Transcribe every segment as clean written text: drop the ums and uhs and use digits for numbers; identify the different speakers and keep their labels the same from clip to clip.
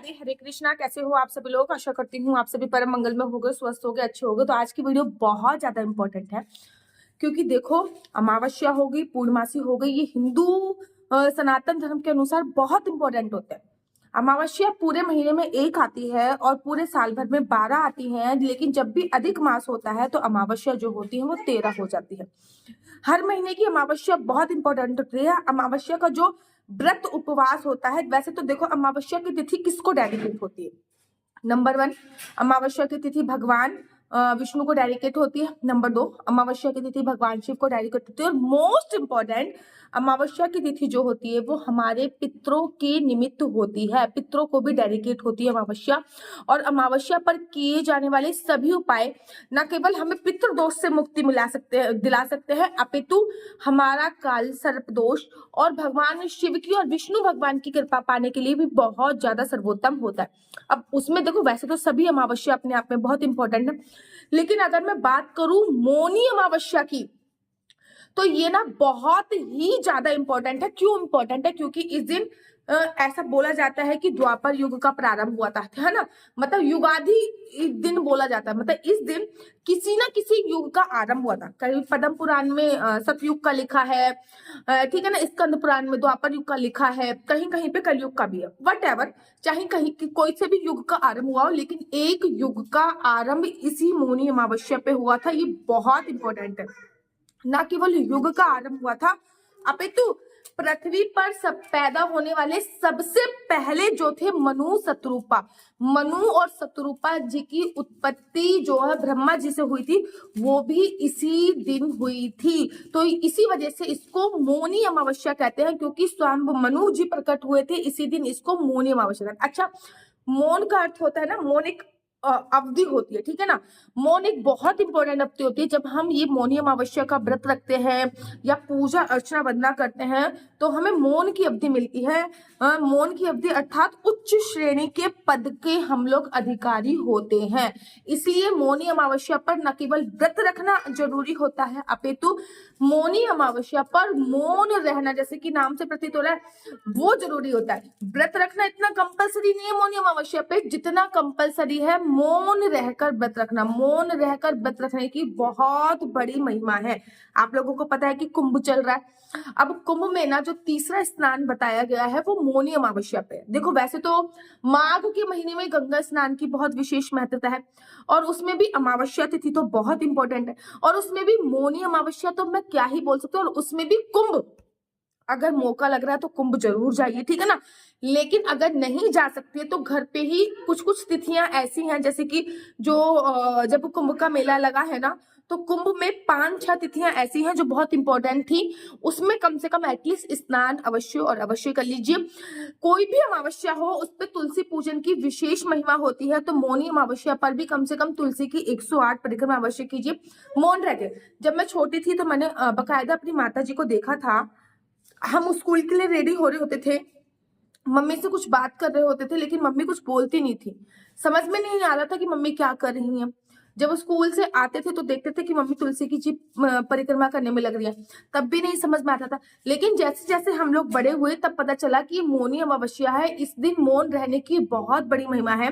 Speaker 1: राधे, हरे कृष्णा। कैसे हो आप सभी लोग? आशा करती हूँ आप सभी परम मंगल में होगे, स्वस्थ होगे, अच्छे होगे। तो आज की वीडियो बहुत ज्यादा इंपॉर्टेंट है क्योंकि देखो, अमावस्या हो गई, पूर्णमासी हो गई, ये हिंदू सनातन धर्म के अनुसार बहुत इंपॉर्टेंट होते हैं। अमावस्या पूरे महीने में एक आती है और पूरे साल भर में 12 आती हैं, लेकिन जब भी अधिक मास होता है तो अमावस्या जो होती है वो 13 हो जाती है। हर महीने की अमावस्या बहुत इंपॉर्टेंट होती है। अमावस्या का जो व्रत उपवास होता है, वैसे तो देखो अमावस्या की तिथि किसको डेडिकेट होती है? नंबर 1, अमावस्या की तिथि भगवान विष्णु को डेडिकेट होती है। नंबर 2, अमावस्या की तिथि भगवान शिव को डेडिकेट होती है। और मोस्ट इंपॉर्टेंट, अमावस्या की तिथि जो होती है वो हमारे पितरों के निमित्त होती है, पितरों को भी डेडिकेट होती है अमावस्या। और अमावस्या पर किए जाने वाले सभी उपाय न केवल हमें पितृ दोष से मुक्ति दिला सकते हैं, अपितु हमारा काल सर्प दोष और भगवान शिव की और विष्णु भगवान की कृपा पाने के लिए भी बहुत ज्यादा सर्वोत्तम होता है। अब उसमें देखो, वैसे तो सभी अमावस्या अपने आप में बहुत इंपॉर्टेंट है, लेकिन अगर मैं बात करूं मौनी अमावस्या की, तो ये ना बहुत ही ज्यादा इंपॉर्टेंट है। क्यों इंपॉर्टेंट है? क्योंकि इस दिन ऐसा बोला जाता है कि द्वापर युग का प्रारंभ हुआ था, है ना। मतलब युगादि इस दिन बोला जाता है, मतलब इस दिन किसी ना किसी युग का आरंभ हुआ था। कहीं पद्म पुराण में सतयुग का लिखा है, ठीक है ना, स्कंद पुराण में द्वापर युग का लिखा है, कहीं कहीं पे कलयुग का भी है। वट एवर, चाहे कहीं कोई से भी युग का आरंभ हुआ हो, लेकिन एक युग का आरंभ इसी मौनी अमावस्या पे हुआ था। ये बहुत इंपॉर्टेंट है। न केवल युग का आरंभ हुआ था, अपितु पृथ्वी पर सब पैदा होने वाले सबसे पहले जो थे मनु शत्रुपा, मनु और शत्रुपा जी की उत्पत्ति जो है ब्रह्मा जी से हुई थी, वो भी इसी दिन हुई थी। तो इसी वजह से इसको मौनी अमावस्या कहते हैं, क्योंकि स्वयं मनु जी प्रकट हुए थे इसी दिन, इसको मौनी अमावस्या कहते हैं। अच्छा, मौन का अर्थ होता है ना, मौन एक अवधि होती है, ठीक है ना। मौन एक बहुत इंपॉर्टेंट अवधि होती है। जब हम ये मौनी अमावस्या का व्रत रखते हैं या पूजा अर्चना वंदना करते हैं तो हमें मौन की अवधि मिलती है। मौन की अवधि अर्थात उच्च श्रेणी के पद के हम लोग अधिकारी होते हैं। इसलिए मौनी अमावस्या पर न केवल व्रत रखना जरूरी होता है, अपितु मौनी अमावस्या पर मौन रहना, जैसे कि नाम से प्रतीत हो रहा है, वो जरूरी होता है। व्रत रखना इतना कंपलसरी नहीं है मौनी अमावस्या पे, जितना कंपलसरी है मौन रहकर व्रत रखना। मौन रहकर व्रत रखने की बहुत बड़ी महिमा है। आप लोगों को पता है कि कुंभ चल रहा है। अब कुंभ में ना जो तीसरा स्नान बताया गया है वो मौनी अमावस्या पे है। देखो, वैसे तो माघ के महीने में गंगा स्नान की बहुत विशेष महत्वता है और उसमें भी अमावस्या तिथि तो बहुत इंपॉर्टेंट है, और उसमें भी मौनी अमावस्या तो मैं क्या ही बोल सकती हूँ। और उसमें भी कुंभ, अगर मौका लग रहा है तो कुंभ जरूर जाइए, ठीक है ना। लेकिन अगर नहीं जा सकती है तो घर पे ही कुछ कुछ तिथियां ऐसी हैं, जैसे कि जो जब कुंभ का मेला लगा है ना, तो कुंभ में 5-6 तिथियां ऐसी हैं जो बहुत इंपॉर्टेंट थी। उसमें कम से कम एटलीस्ट स्नान अवश्य और अवश्य कर लीजिए। कोई भी अमावस्या हो उस पर तुलसी पूजन की विशेष महिमा होती है, तो मौनी अमावस्या पर भी कम से कम तुलसी की 108 परिक्रमा अवश्य कीजिए, मौन रह के। जब मैं छोटी थी तो मैंने बकायदा अपनी माता जी को देखा था। हम स्कूल के लिए रेडी हो रहे होते थे, मम्मी से कुछ बात कर रहे होते थे, लेकिन मम्मी कुछ बोलती नहीं थी। समझ में नहीं आ रहा था कि मम्मी क्या कर रही हैं। जब वो स्कूल से आते थे तो देखते थे कि मम्मी तुलसी की जी परिक्रमा करने में लग रही है, तब भी नहीं समझ में आता था। लेकिन जैसे जैसे हम लोग बड़े हुए तब पता चला कि ये मौनी अमावस्या है। इस दिन मौन रहने की बहुत बड़ी महिमा है।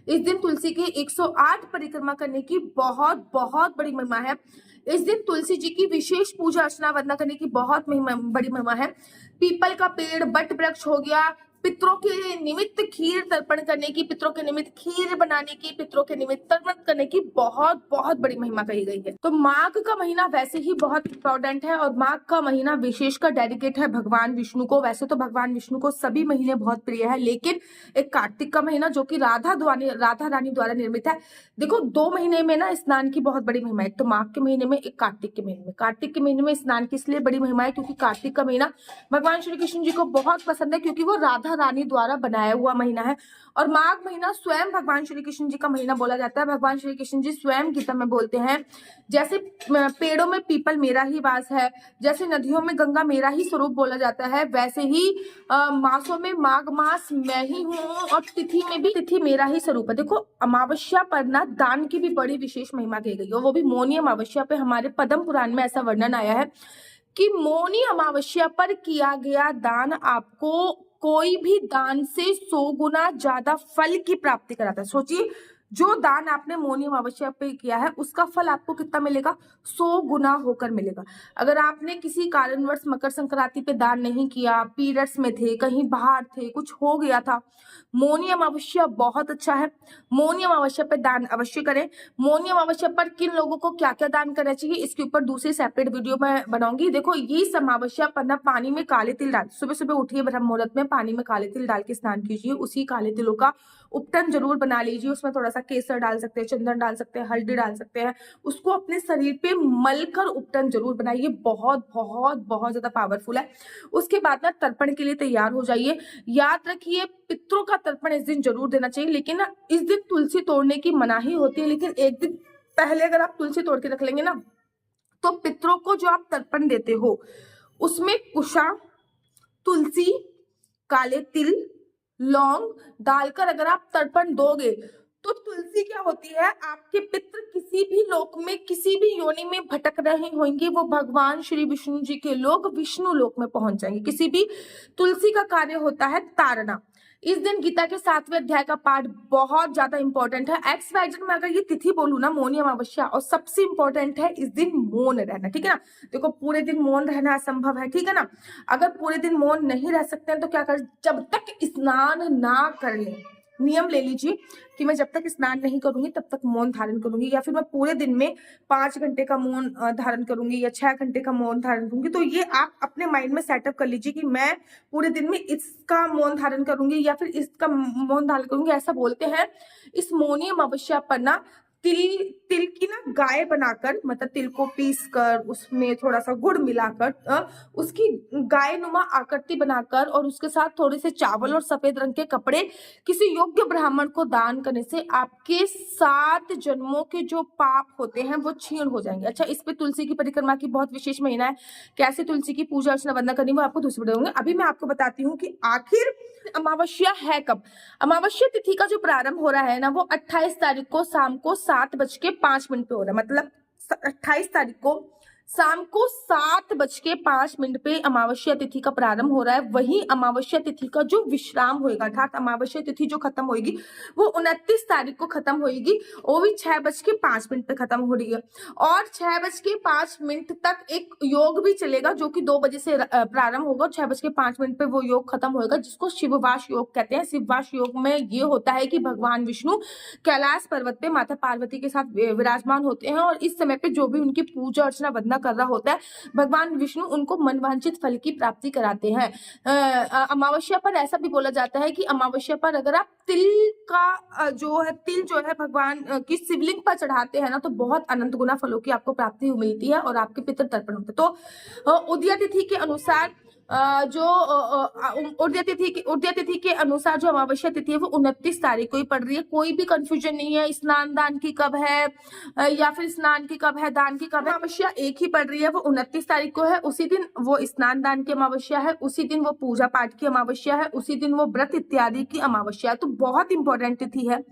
Speaker 1: इस दिन तुलसी की 108 परिक्रमा करने की बहुत बहुत बड़ी महिमा है। इस दिन तुलसी जी की विशेष पूजा अर्चना वंदना करने की बहुत बड़ी महिमा है। पीपल का पेड़, बट वृक्ष हो गया, पितरों के निमित्त खीर तर्पण करने की, पितरों के निमित्त खीर बनाने की, पितरों के निमित्त तर्पण करने की बहुत बहुत बड़ी महिमा कही गई है। तो माघ का महीना वैसे ही बहुत इंपॉर्टेंट है, और माघ का महीना विशेषकर डेडिकेट है भगवान विष्णु को। वैसे तो भगवान विष्णु को सभी महीने बहुत प्रिय है, लेकिन एक कार्तिक का महीना जो कि राधा रानी द्वारा निर्मित है। देखो, 2 महीने में ना स्नान की बहुत बड़ी महिमा है, एक तो माघ के महीने में, एक कार्तिक के महीने में। कार्तिक के महीने में स्नान की इसलिए बड़ी महिमा है क्योंकि कार्तिक का महीना भगवान श्री कृष्ण जी को बहुत पसंद है, क्योंकि वो राधा रानी द्वारा बनाया हुआ महीना है। और माघ महीना स्वयं भगवान श्री कृष्ण जी का महीना बोला जाता है। भगवान श्री कृष्ण जी स्वयं गीता में बोलते हैं, जैसे पेड़ों में पीपल मेरा ही वास है, जैसे नदियों में गंगा मेरा ही स्वरूप बोला जाता है, वैसे ही मासों में माघ मास मैं ही हूँ, और तिथि में भी तिथि मेरा ही स्वरूप है। देखो, अमावस्या पर ना दान की भी बड़ी विशेष महिमा कही गई है, वो भी मौनी अमावस्या पे। हमारे पद्म पुराण में ऐसा वर्णन आया है कि मौनी अमावस्या पर किया गया दान आपको कोई भी दान से 100 गुना ज्यादा फल की प्राप्ति कराता है। सोचिए, जो दान आपने मौनी अमावस्या पे किया है उसका फल आपको कितना मिलेगा, 100 गुना होकर मिलेगा। अगर आपने किसी कारणवश मकर संक्रांति पे दान नहीं किया, पीरियड्स में थे, कहीं बाहर थे, कुछ हो गया था, मौनी अमावस्या बहुत अच्छा है। मौनी अमावस्या पे दान अवश्य करें। मौनी अमावस्या पर किन लोगों को क्या क्या दान करना चाहिए इसके ऊपर दूसरी सेपरेट वीडियो में बनाऊंगी। देखो, ये अमावस्या पर ना पानी में काले तिल डाल, सुबह सुबह उठिए ब्रह्म मुहूर्त में, पानी में काले तिल डाल के स्नान कीजिए। उसी काले तिलों का उपटन जरूर बना लीजिए। उसमें थोड़ा सा केसर डाल सकते हैं, चंदन डाल सकते हैं, हल्दी डाल सकते हैं। उसको अपने शरीर पे मलकर उपटन जरूर बनाइए। बहुत बहुत बहुत ज्यादा पावरफुल है। उसके बाद ना तर्पण के लिए तैयार हो जाइए। याद रखिए, पितरों का तर्पण इस दिन जरूर देना चाहिए, लेकिन ना इस दिन तुलसी तोड़ने की मनाही होती है। लेकिन एक दिन पहले अगर आप तुलसी तोड़ के रख लेंगे ना, तो पितरों को जो आप तर्पण देते हो उसमें कुशा, तुलसी, काले तिल, लौंग डालकर अगर आप तर्पण दोगे तो तुलसी क्या होती है, आपके पितृ किसी भी लोक में, किसी भी योनि में भटक रहे होंगे, वो भगवान श्री विष्णु जी के लोग विष्णु लोक में पहुंच जाएंगे। किसी भी तुलसी का कार्य होता है तारना। इस दिन गीता के 7वें अध्याय का पाठ बहुत ज्यादा इंपॉर्टेंट है। XYZ में अगर ये तिथि बोलूं ना, मौनी अमावस्या, और सबसे इंपॉर्टेंट है इस दिन मौन रहना, ठीक है ना। देखो, पूरे दिन मौन रहना असंभव है, ठीक है ना। अगर पूरे दिन मौन नहीं रह सकते हैं तो क्या कर, जब तक स्नान ना कर ले, नियम ले लीजिए कि मैं जब तक स्नान नहीं करूंगी तब तक मौन धारण करूंगी, या फिर मैं पूरे दिन में 5 घंटे का मौन धारण करूंगी या 6 घंटे का मौन धारण करूंगी। तो ये आप अपने माइंड में सेटअप कर लीजिए कि मैं पूरे दिन में इसका मौन धारण करूंगी या फिर इसका मौन धारण करूंगी। ऐसा बोलते हैं। इस मौनी अमावस्या पर ना तिल की ना गाय बनाकर, मतलब तिल को पीस कर उसमें थोड़ा सा गुड़ मिलाकर उसकी गाय नुमा आकृति बनाकर और उसके साथ थोड़े से चावल और सफेद रंग के कपड़े किसी योग्य ब्राह्मण को दान करने से आपके 7 जन्मों के जो पाप होते हैं वो क्षीण हो जाएंगे। अच्छा, इस पे तुलसी की परिक्रमा की बहुत विशेष महीना है। कैसे तुलसी की पूजा अर्चना वंदना करनी वो आपको दूसरे वीडियो में। अभी मैं आपको बताती हूँ कि आखिर अमावस्या है कब। अमावस्या तिथि का जो प्रारंभ हो रहा है ना, वो 28 तारीख को शाम को 7:05 पे हो रहा है। मतलब 28 तारीख को शाम को 7:05 पे अमावस्या तिथि का प्रारंभ हो रहा है। वही अमावस्या तिथि का जो विश्राम होएगा, अर्थात अमावस्या तिथि जो खत्म होगी वो 29 तारीख को खत्म होगी। वो भी 6:05 पे खत्म हो रही है। और 6:05 तक एक योग भी चलेगा जो कि 2 बजे से प्रारंभ होगा। 6:05 पे वो योग खत्म होगा, जिसको शिववास योग कहते हैं। शिववास योग में ये होता है कि भगवान विष्णु कैलाश पर्वत पे माता पार्वती के साथ विराजमान होते हैं, और इस समय पे जो भी उनकी पूजा अर्चना वंदना कर रहा होता है, भगवान विष्णु उनको मनवांछित फल की प्राप्ति कराते हैं। अमावस्या पर ऐसा भी बोला जाता है कि अमावस्या पर अगर आप तिल जो है भगवान की शिवलिंग पर चढ़ाते हैं ना, तो बहुत अनंत गुना फलों की आपको प्राप्ति मिलती है और आपके पितृ तर्पण होते हैं। तो उदया तिथि के अनुसार उदया तिथि के अनुसार जो अमावस्या तिथि है वो 29 तारीख को ही पड़ रही है। कोई भी कंफ्यूजन नहीं है स्नान दान की कब है या फिर स्नान की कब है, दान की कब है। अमावस्या एक ही पड़ रही है, वो 29 तारीख को है। उसी दिन वो स्नान दान की अमावस्या है, उसी दिन वो पूजा पाठ की अमावस्या है, उसी दिन वो व्रत इत्यादि की अमावस्या है। तो बहुत इंपॉर्टेंट तिथि है,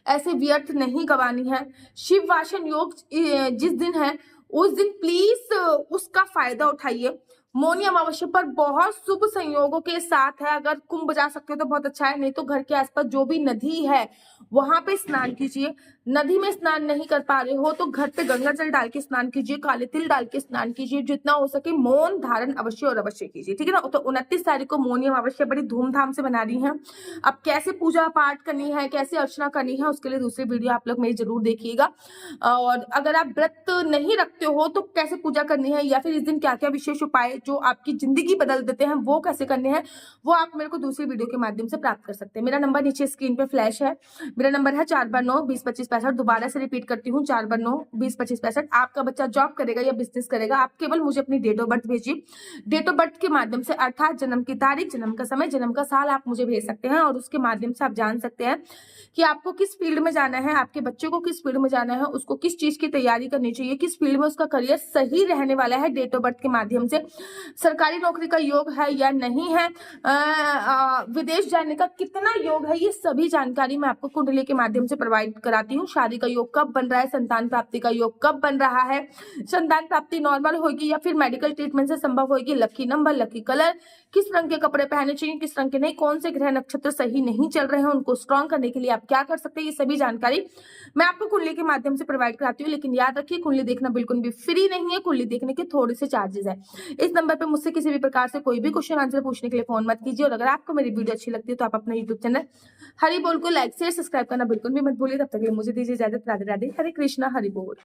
Speaker 1: ऐसे व्यर्थ नहीं गवानी है। शिव वासन योग जिस दिन है उस दिन प्लीज उसका फायदा उठाइए। मौनी अमावस्या पर बहुत शुभ संयोगों के साथ है। अगर कुंभ जा सकते हो तो बहुत अच्छा है, नहीं तो घर के आसपास जो भी नदी है वहां पे स्नान कीजिए। नदी में स्नान नहीं कर पा रहे हो तो घर पे गंगा जल डाल के स्नान कीजिए, काले तिल डाल के स्नान कीजिए। जितना हो सके मौन धारण अवश्य और अवश्य कीजिए, ठीक है ना। तो 29 तारीख को मौनी अमावस्या बड़ी धूमधाम से बना रही है। अब कैसे पूजा पाठ करनी है, कैसे अर्चना करनी है, उसके लिए दूसरी वीडियो आप लोग मेरी जरूर देखिएगा। और अगर आप व्रत नहीं रखते हो तो कैसे पूजा करनी है, या फिर इस दिन क्या क्या विशेष उपाय जो आपकी जिंदगी बदल देते हैं वो कैसे करने हैं, वो आप मेरे को दूसरी वीडियो के माध्यम से प्राप्त कर सकते हैं। मेरा नंबर नीचे स्क्रीन पे फ्लैश है। मेरा नंबर है 429-20-25-65। दोबारा से रिपीट करती हूँ, 429-20-25-65। आपका बच्चा जॉब करेगा या बिजनेस करेगा, आप केवल मुझे अपनी डेट ऑफ बर्थ भेजिए। डेट ऑफ बर्थ के माध्यम से, अर्थात जन्म की तारीख, जन्म का समय, जन्म का साल आप मुझे भेज सकते हैं, और उसके माध्यम से आप जान सकते हैं कि आपको किस फील्ड में जाना है, आपके बच्चे को किस फील्ड में जाना है, उसको किस चीज की तैयारी करनी चाहिए, किस फील्ड में उसका करियर सही रहने वाला है। डेट ऑफ बर्थ के माध्यम से सरकारी नौकरी का योग है या नहीं है, विदेश जाने का कितना योग है, ये सभी जानकारी मैं आपको कुंडली के माध्यम से प्रोवाइड कराती हूँ। शादी का योग कब बन रहा है, संतान प्राप्ति का योग कब बन रहा है, संतान प्राप्ति नॉर्मल होगी या फिर मेडिकल ट्रीटमेंट से संभव होगी, लकी नंबर, लकी कलर, किस रंग के कपड़े पहनने चाहिए, किस रंग के नहीं, कौन से ग्रह नक्षत्र सही नहीं चल रहे हैं, उनको स्ट्रॉन्ग करने के लिए आप क्या कर सकते हैं, ये सभी जानकारी मैं आपको कुंडली के माध्यम से प्रोवाइड कराती हूँ। लेकिन याद रखिए कुंडली देखना बिल्कुल भी फ्री नहीं है, कुंडली देखने के थोड़े से चार्जेस है। इस नंबर पर मुझसे किसी भी प्रकार से कोई भी क्वेश्चन आंसर पूछने के लिए फोन मत कीजिए। और अगर आपको मेरी वीडियो अच्छी लगती है तो आप अपना यूट्यूब चैनल हरि बोल को लाइक शेयर सब्सक्राइब करना बिल्कुल भी मत भूलिए। तब तक के लिए मुझे दीजिए इजाजत। राधे राधे, हरे कृष्णा, हरि बोल।